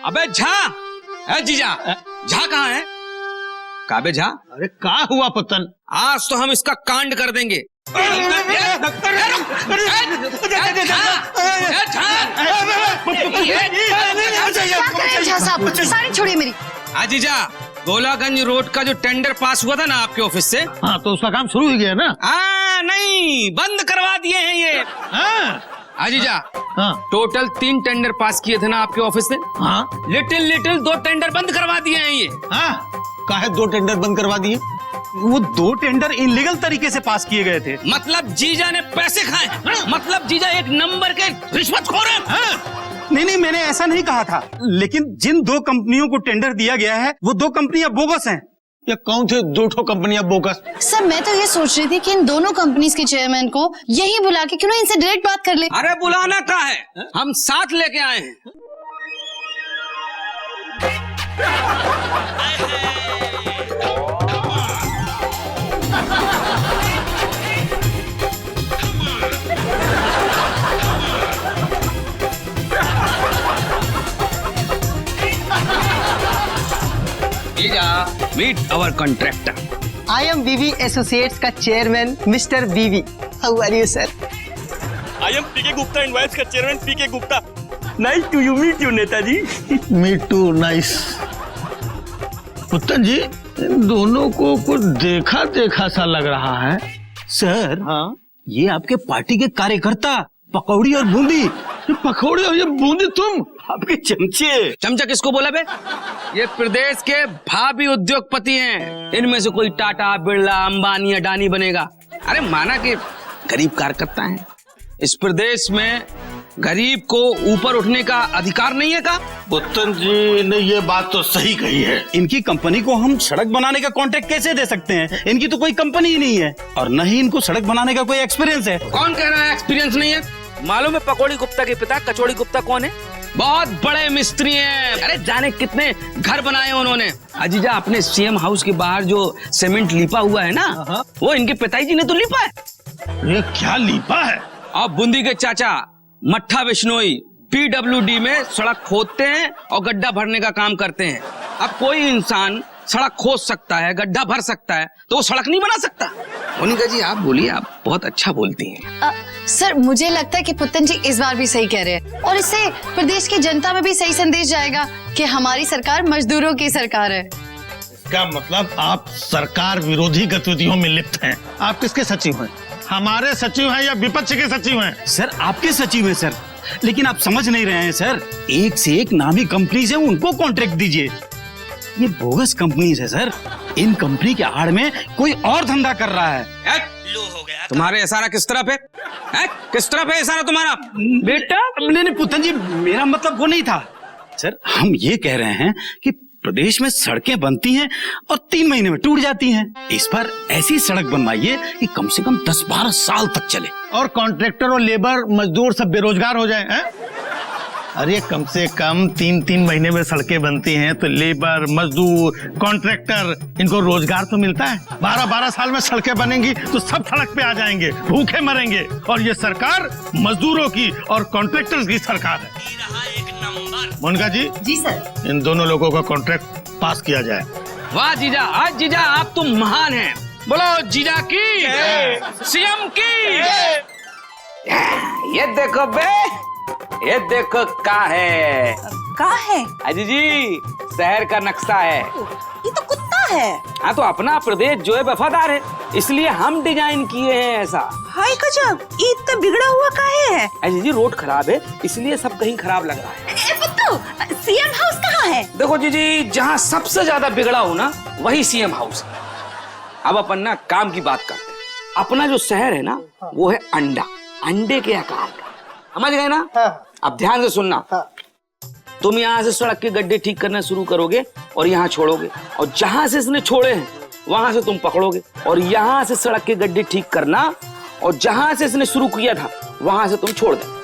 अबे झा, जीजा, झा कहाँ है? काबे झा? अरे क्या हुआ पुतन? आज तो हम इसका कांड कर देंगे। सारी छोड़िए मेरी। जीजा, गोलागंज रोड का जो टेंडर पास हुआ था ना आपके ऑफिस से, हाँ तो उसका काम शुरू हो गया ना? नहीं, बंद करवा दिए हैं ये। जीजा, हाँ टोटल 3 टेंडर पास किए थे ना आपके ऑफिस से। हाँ लिटिल 2 टेंडर बंद करवा दिए हैं ये। हाँ, काहे 2 टेंडर बंद करवा दिए? वो 2 टेंडर इलीगल तरीके से पास किए गए थे। मतलब जीजा ने पैसे खाए? मतलब जीजा एक नंबर के रिश्वतखोर हैं? नहीं, मैंने ऐसा नहीं कहा था, लेकिन जिन 2 कंपनियों को टेंडर दिया गया है वो 2 कंपनियां बोगस हैं। ये कौन से 2 कंपनियां बोगस? सर मैं तो ये सोच रही थी कि इन दोनों कंपनीज के चेयरमैन को यही बुला के क्यों ना इनसे डायरेक्ट बात कर ले। अरे बुलाना क्या है, हम साथ लेके आए हैं। Meet our contractor. I am BV Associates का chairman mister BV। How are you sir? I am PK Gupta Invites का chairman PK Gupta। Nice to you meet you नेताजी। Me too, nice. Putan ji, इन दोनों को कुछ देखा देखा सा लग रहा है। सर हाँ, ये आपके पार्टी के कार्यकर्ता पकौड़ी और बूंदी। ये पकौड़े और ये बूंदी तुम? आपके चमचे। चमचा किसको बोला बे? ये प्रदेश के भावी उद्योगपति हैं। इनमें से कोई टाटा, बिरला, अंबानी, अडानी बनेगा। अरे माना कि गरीब कार्यकर्ता हैं। इस प्रदेश में गरीब को ऊपर उठने का अधिकार नहीं है का? पुतन जी ने ये बात तो सही कही है। इनकी कंपनी को हम सड़क बनाने का कॉन्ट्रैक्ट कैसे दे सकते हैं? इनकी तो कोई कंपनी ही नहीं है और न ही इनको सड़क बनाने का कोई एक्सपीरियंस है। कौन कह रहा है एक्सपीरियंस नहीं है? मालूम है पकौड़ी गुप्ता के पिता कचौड़ी गुप्ता कौन है? बहुत बड़े मिस्त्री हैं। अरे जाने कितने घर बनाए उन्होंने। अजीजा, अपने सीएम हाउस के बाहर जो सीमेंट लीपा हुआ है ना, वो इनके पिताजी ने तो लीपा है। ये क्या लीपा है? अब बूंदी के चाचा मट्ठा बिश्नोई PWD में सड़क खोदते हैं और गड्ढा भरने का काम करते हैं। अब कोई इंसान सड़क खोद सकता है, गड्ढा भर सकता है, तो वो सड़क नहीं बना सकता। मोनिका जी आप बोलिए, आप बहुत अच्छा बोलती हैं। सर मुझे लगता है कि पुतन जी इस बार भी सही कह रहे हैं और इससे प्रदेश की जनता में भी सही संदेश जाएगा कि हमारी सरकार मजदूरों की सरकार है। इसका मतलब आप सरकार विरोधी गतिविधियों में लिप्त हैं। आप किसके सचिव हैं? हमारे सचिव हैं या विपक्ष के सचिव हैं? सर आपके सचिव है सर, लेकिन आप समझ नहीं रहे हैं सर। एक से एक नामी कंपनीज है, उनको कॉन्ट्रैक्ट दीजिए। ये बोगस कंपनीज है सर। इन कंपनी के आड़ में कोई और धंधा कर रहा है। तुम्हारे इशारा किस तरफ है? किस तरफ है इशारा तुम्हारा बेटा? नहीं पुतन जी, मेरा मतलब वो नहीं था सर। हम ये कह रहे हैं कि प्रदेश में सड़कें बनती हैं और 3 महीने में टूट जाती हैं। इस पर ऐसी सड़क बनवाइए कि कम से कम 10-12 साल तक चले और कॉन्ट्रैक्टर और लेबर मजदूर सब बेरोजगार हो जाए। अरे कम से कम 3-3 महीने में सड़कें बनती हैं तो लेबर, मजदूर, कॉन्ट्रैक्टर, इनको रोजगार तो मिलता है। 12-12 साल में सड़कें बनेंगी तो सब सड़क पे आ जाएंगे, भूखे मरेंगे। और ये सरकार मजदूरों की और कॉन्ट्रैक्टर्स की सरकार है। मोनिका जी सर। इन दोनों लोगों का कॉन्ट्रैक्ट पास किया जाए। वाह जीजा, आज जीजा आप तो महान हैं। बोलो जीजा की, सीएम की। ये देखो बे, ये देखो का है अजी जी, शहर का नक्शा है। ये तो कुत्ता है। हाँ तो अपना प्रदेश जो है वफादार है, इसलिए हम डिजाइन किए हैं ऐसा। हाय गजब, ये इतना बिगड़ा हुआ काहे है? अजी जी रोड खराब है, इसलिए सब कहीं खराब लग रहा है। सीएम हाउस कहाँ है? देखो जी, जहाँ सबसे ज्यादा बिगड़ा हो ना वही सीएम हाउस है। अब अपन ना काम की बात करते हैं। अपना जो शहर है ना वो है अंडा, अंडे के आकार का, समझ गए ना? अब ध्यान से सुनना। तुम यहाँ से सड़क के गड्ढे ठीक करना शुरू करोगे और यहाँ छोड़ोगे, और जहां से इसने छोड़े हैं वहां से तुम पकड़ोगे, और यहाँ से सड़क के गड्ढे ठीक करना और जहां से इसने शुरू किया था वहां से तुम छोड़ दो।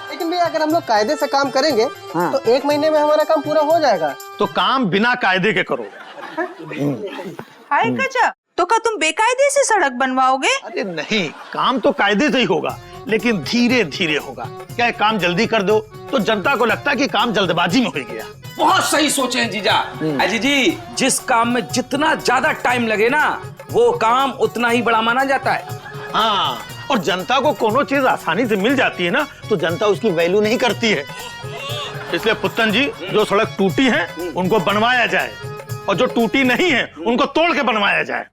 लेकिन भैया अगर हम लोग कायदे से काम करेंगे तो 1 महीने में हमारा काम पूरा हो जाएगा। तो काम बिना कायदे के करो। हाय गजब, तो क्या तुम बेकायदे से सड़क बनवाओगे? अरे नहीं, काम तो कायदे से ही होगा, लेकिन धीरे धीरे होगा। क्या है, काम जल्दी कर दो तो जनता को लगता है कि काम जल्दबाजी में हो गया। बहुत सही सोचे हैं जीजा। अजी जी, जिस काम में जितना ज्यादा टाइम लगे ना, वो काम उतना ही बड़ा माना जाता है। हाँ, और जनता को कोनो चीज आसानी से मिल जाती है ना, तो जनता उसकी वैल्यू नहीं करती है। इसलिए पुत्तन जी, जो सड़क टूटी है उनको बनवाया जाए, और जो टूटी नहीं है उनको तोड़ के बनवाया जाए।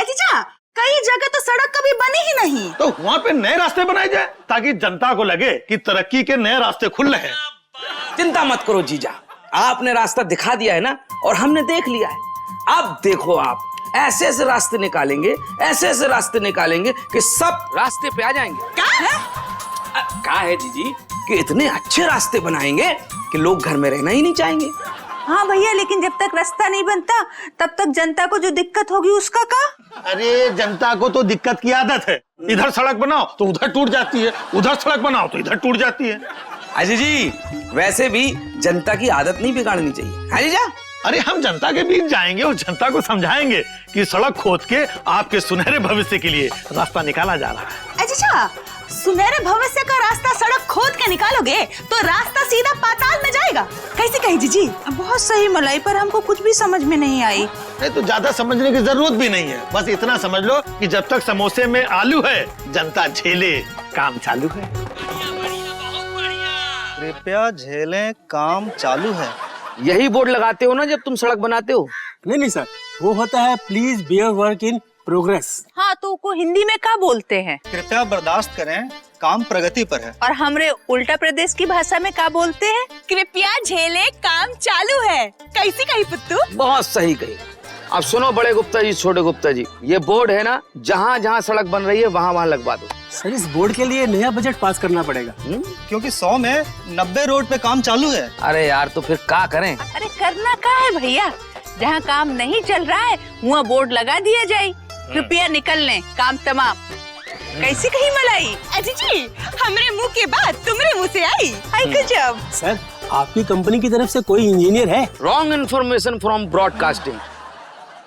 जीजा, कई जगह तो सड़क कभी बनी ही नहीं। तो वहाँ पे नए रास्ते बनाए जाए, ताकि जनता को लगे कि तरक्की के नए रास्ते खुल रहे हैं। चिंता मत करो जीजा, आपने रास्ता दिखा दिया है ना, और हमने देख लिया है। अब देखो, आप ऐसे ऐसे रास्ते निकालेंगे, ऐसे ऐसे रास्ते निकालेंगे कि सब रास्ते पे आ जाएंगे। क्या है जीजी कि इतने अच्छे रास्ते बनाएंगे कि लोग घर में रहना ही नहीं चाहेंगे। हाँ भैया, लेकिन जब तक रास्ता नहीं बनता तब तक जनता को जो दिक्कत होगी उसका क्या? अरे जनता को तो दिक्कत की आदत है, इधर सड़क बनाओ तो उधर टूट जाती है, उधर सड़क बनाओ तो इधर टूट जाती है। अजय जी, वैसे भी जनता की आदत नहीं बिगाड़नी चाहिए। हाँ जीजा, अरे हम जनता के बीच जाएंगे और जनता को समझाएंगे कि सड़क खोद के आपके सुनहरे भविष्य के लिए रास्ता निकाला जा रहा है। अच्छा, सुनहरे भविष्य का रास्ता सड़क खोद के निकालोगे तो रास्ता सीधा पाताल में जाएगा। कैसे कही जीजी? बहुत सही मलाई, पर हमको कुछ भी समझ में नहीं आई। नहीं तो ज्यादा समझने की जरूरत भी नहीं है, बस इतना समझ लो कि जब तक समोसे में आलू है, जनता झेले, काम चालू है। कृपया झेलें, काम चालू है। यही बोर्ड लगाते हो ना जब तुम सड़क बनाते हो? नहीं सर, वो होता है please bear work in progress. हाँ, तो को हिंदी में क्या बोलते हैं? कृपया बर्दाश्त करें, काम प्रगति पर है। और हमरे उल्टा प्रदेश की भाषा में क्या बोलते हैं? कृपया झेले, काम चालू है। कैसी कही पुत्तू? बहुत सही कही। अब सुनो बड़े गुप्ता जी, छोटे गुप्ता जी, ये बोर्ड है ना, जहाँ जहाँ सड़क बन रही है वहाँ वहाँ लगवा दो। सर, इस बोर्ड के लिए नया बजट पास करना पड़ेगा। क्योंकि 100 में 90 रोड पे काम चालू है। अरे यार, तो फिर क्या करें? अरे करना क्या है भैया, जहाँ काम नहीं चल रहा है वहाँ बोर्ड लगा दिया जाए, कृपया निकल लें, काम तमाम। कैसी कही मलाई? अजी जी, हमरे मुंह के बाद तुमरे मुंह से आई। हाय गजब। सर, आपकी कंपनी की तरफ से कोई इंजीनियर है? Wrong information from broadcasting.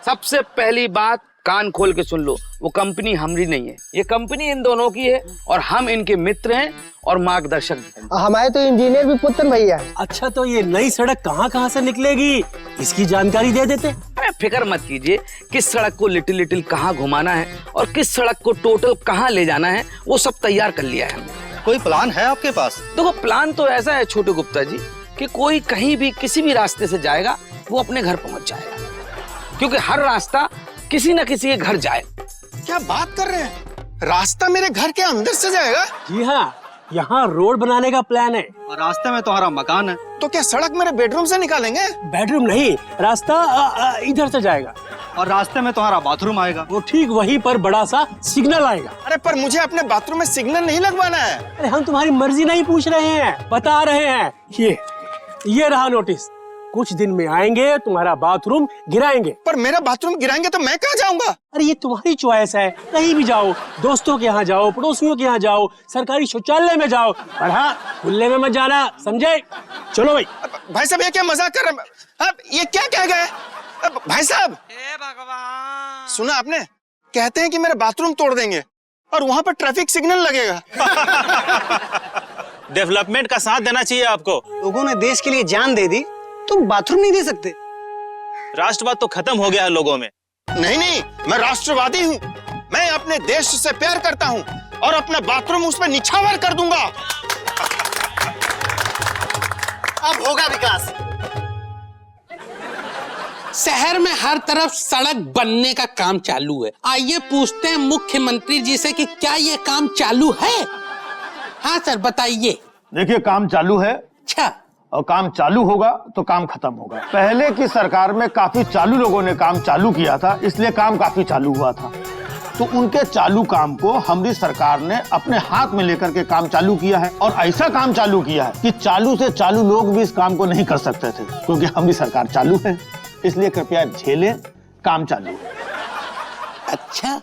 सबसे पहली बात कान खोल के सुन लो, वो कंपनी हमारी नहीं है, ये कंपनी इन दोनों की है, और हम इनके मित्र हैं और मार्गदर्शक भी। हमारे तो इंजीनियर भी पुत्तन भैया है। अच्छा, तो ये नई सड़क कहाँ से निकलेगी, इसकी जानकारी दे देते। अरे फिक्र मत कीजिए, किस सड़क को लिटिल लिटिल कहाँ घुमाना है और किस सड़क को टोटल कहाँ ले जाना है, वो सब तैयार कर लिया है हमने। कोई प्लान है आपके पास? देखो, प्लान तो ऐसा है छोटे गुप्ता जी कि कोई कहीं भी किसी भी रास्ते से जाएगा वो अपने घर पहुंच जाएगा, क्योंकि हर रास्ता किसी न किसी के घर जाए। क्या बात कर रहे हैं? रास्ता मेरे घर के अंदर से जाएगा? जी हाँ, यहाँ रोड बनाने का प्लान है। और रास्ते में तुम्हारा मकान है। तो क्या सड़क मेरे बेडरूम से निकालेंगे? बेडरूम नहीं, रास्ता इधर से जाएगा। और रास्ते में तुम्हारा बाथरूम आएगा। वो ठीक वहीं पर बड़ा सा सिग्नल आएगा। अरे पर मुझे अपने बाथरूम में सिग्नल नहीं लगवाना है। अरे हम तुम्हारी मर्जी नहीं पूछ रहे हैं, बता रहे हैं। ये रहा नोटिस, कुछ दिन में आएंगे, तुम्हारा बाथरूम गिराएंगे। पर मेरा बाथरूम गिराएंगे तो मैं कहाँ जाऊंगा? अरे ये तुम्हारी चॉइस है, कहीं भी जाओ, दोस्तों के यहाँ जाओ, पड़ोसियों के यहाँ जाओ, सरकारी शौचालय में जाओ, पर हाँ, खुले में मत जाना, समझे? चलो भाई। भाई साहब, ये क्या मजाक कर रहे हैं? अब ये क्या कह गए? भाई साहब, सुना आपने? कहते हैं कि मेरा बाथरूम तोड़ देंगे और वहाँ पर ट्रैफिक सिग्नल लगेगा। डेवलपमेंट का साथ देना चाहिए आपको। लोगों ने देश के लिए जान दे दी, तुम बाथरूम नहीं दे सकते? राष्ट्रवाद तो खत्म हो गया है लोगों में। नहीं, मैं राष्ट्रवादी हूँ। मैं अपने देश से प्यार करता हूँ और अपना बाथरूम उस पर निछावर कर दूंगा। अब होगा विकास। शहर में हर तरफ सड़क बनने का काम चालू है। आइए पूछते हैं मुख्यमंत्री जी से कि क्या ये काम चालू है? हाँ सर, बताइए। देखिए, काम चालू है। अच्छा, और काम चालू होगा तो काम खत्म होगा। पहले की सरकार में काफी चालू लोगों ने काम चालू किया था, इसलिए काम काफी चालू हुआ था। तो उनके चालू काम को हमारी सरकार ने अपने हाथ में लेकर के काम चालू किया है, और ऐसा काम चालू किया है कि चालू से चालू लोग भी इस काम को नहीं कर सकते थे, क्योंकि हमारी सरकार चालू है। इसलिए कृपया झेलें, काम चालू है। अच्छा।